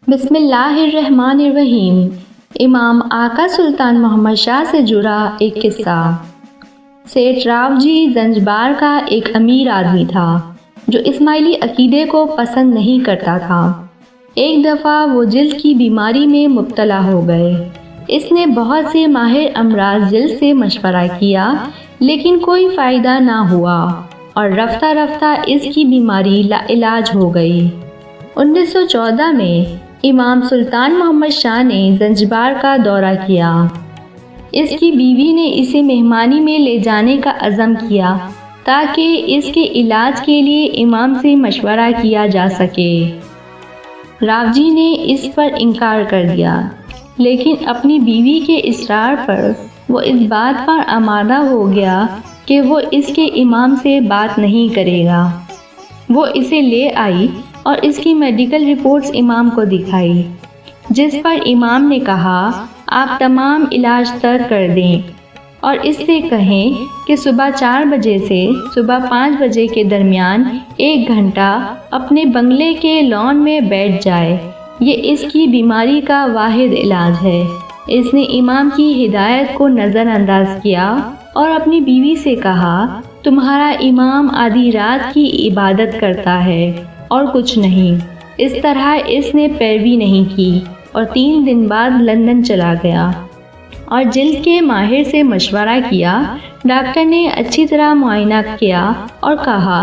بسم اللہ الرحمن الرحیم۔ امام آقا سلطان محمد شاہ سے جڑا ایک قصہ۔ سیٹھ راوجی زنجبار کا ایک امیر آدمی تھا جو اسماعیلی عقیدے کو پسند نہیں کرتا تھا۔ ایک دفعہ وہ جلد کی بیماری میں مبتلا ہو گئے۔ اس نے بہت سے ماہر امراض جلد سے مشورہ کیا لیکن کوئی فائدہ نہ ہوا اور رفتہ رفتہ اس کی بیماری لاعلاج ہو گئی۔ 1914 میں امام سلطان محمد شاہ نے زنجبار کا دورہ کیا۔ اس کی بیوی نے اسے مہمانی میں لے جانے کا عزم کیا تاکہ اس کے علاج کے لیے امام سے مشورہ کیا جا سکے۔ راوجی نے اس پر انکار کر دیا لیکن اپنی بیوی کے اصرار پر وہ اس بات پر آمادہ ہو گیا کہ وہ اس کے امام سے بات نہیں کرے گا۔ وہ اسے لے آئی اور اس کی میڈیکل رپورٹس امام کو دکھائی، جس پر امام نے کہا آپ تمام علاج ترک کر دیں اور اس سے کہیں کہ صبح 4 بجے سے صبح 5 بجے کے درمیان 1 گھنٹہ اپنے بنگلے کے لان میں بیٹھ جائے۔ یہ اس کی بیماری کا واحد علاج ہے۔ اس نے امام کی ہدایت کو نظر انداز کیا اور اپنی بیوی سے کہا تمہارا امام آدھی رات کی عبادت کرتا ہے اور کچھ نہیں۔ اس طرح اس نے پیروی نہیں کی اور 3 دن بعد لندن چلا گیا اور جلد کے ماہر سے مشورہ کیا۔ ڈاکٹر نے اچھی طرح معائنہ کیا اور کہا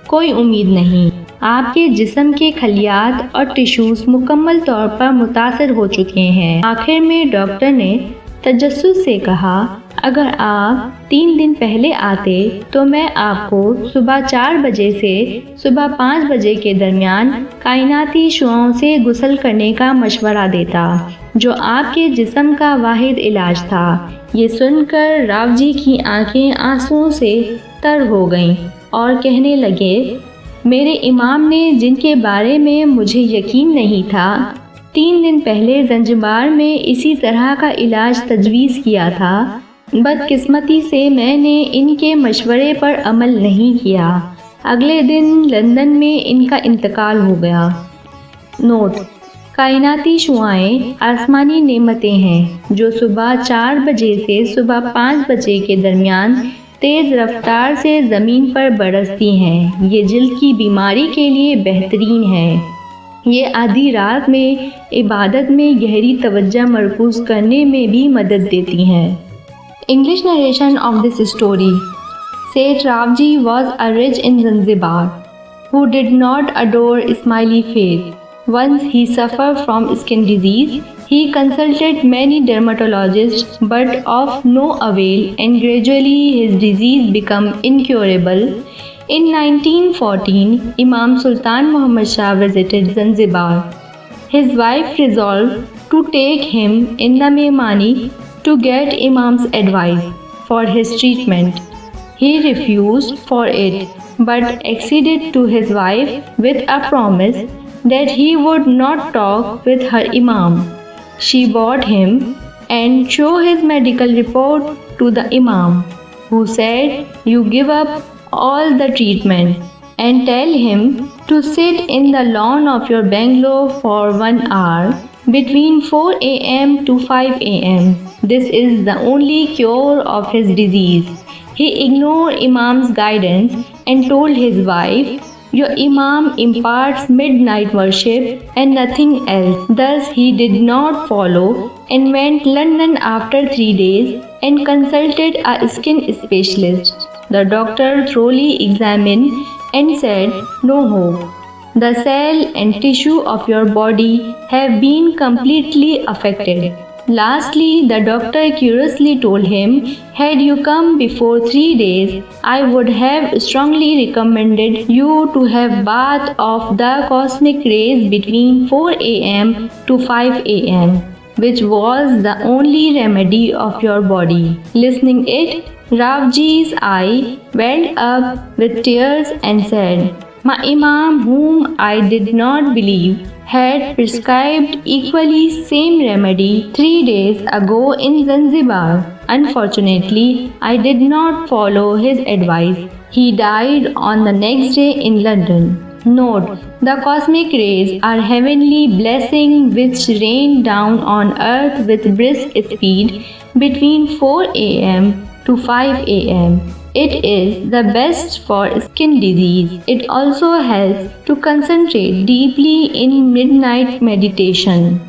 کوئی امید نہیں، آپ کے جسم کے خلیات اور ٹیشوز مکمل طور پر متاثر ہو چکے ہیں۔ آخر میں ڈاکٹر نے تجسس سے کہا اگر آپ 3 دن پہلے آتے تو میں آپ کو صبح 4 بجے سے صبح 5 بجے کے درمیان کائناتی شعاعوں سے غسل کرنے کا مشورہ دیتا، جو آپ کے جسم کا واحد علاج تھا۔ یہ سن کر راوجی کی آنکھیں آنسوؤں سے تر ہو گئیں اور کہنے لگے میرے امام نے جن کے بارے میں مجھے یقین نہیں تھا 3 دن پہلے زنجبار میں اسی طرح کا علاج تجویز کیا تھا۔ بدقسمتی سے میں نے ان کے مشورے پر عمل نہیں کیا۔ اگلے دن لندن میں ان کا انتقال ہو گیا۔ نوٹ: کائناتی شعاعیں آسمانی نعمتیں ہیں جو صبح 4 بجے سے صبح 5 بجے کے درمیان تیز رفتار سے زمین پر برستی ہیں۔ یہ جلد کی بیماری کے لیے بہترین ہے۔ یہ آدھی رات میں عبادت میں گہری توجہ مرکوز کرنے میں بھی مدد دیتی ہیں۔ English narration of this story. Seth Ravji was a rich in Zanzibar who did not adore Ismaili faith. Once he suffered from skin disease. He consulted many dermatologists but of no avail and gradually his disease became incurable. In 1914, Imam Sultan Muhammad Shah visited Zanzibar. His wife resolved to take him in the Mehmani to get Imam's advice for his treatment. He refused for it, but acceded to his wife with a promise that he would not talk with her Imam. She brought him and showed his medical report to the Imam, who said, "You give up all the treatment and tell him to sit in the lawn of your bungalow for 1 hour between 4 a.m. to 5 a.m. This is the only cure of his disease." He ignored Imam's guidance and told his wife, "Your Imam imparts midnight worship and nothing else." Thus he did not follow and went to London after 3 days and consulted a skin specialist. The doctor thoroughly examined and said, "No hope. The cell and tissue of your body have been completely affected." Lastly, the doctor curiously told him, "Had you come before 3 days, I would have strongly recommended you to have bath of the cosmic rays between 4 a.m. to 5 a.m., which was the only remedy of your body." Listening it, Ravji's eye welled up with tears and said, "My Imam, whom I did not believe, had prescribed equally same remedy 3 days ago in Zanzibar. Unfortunately, I did not follow his advice. He died on the next day in London." Note: the cosmic rays are heavenly blessing which rain down on earth with brisk speed between 4 a.m. to 5 a.m. It is the best for skin disease. It also helps to concentrate deeply in midnight meditation.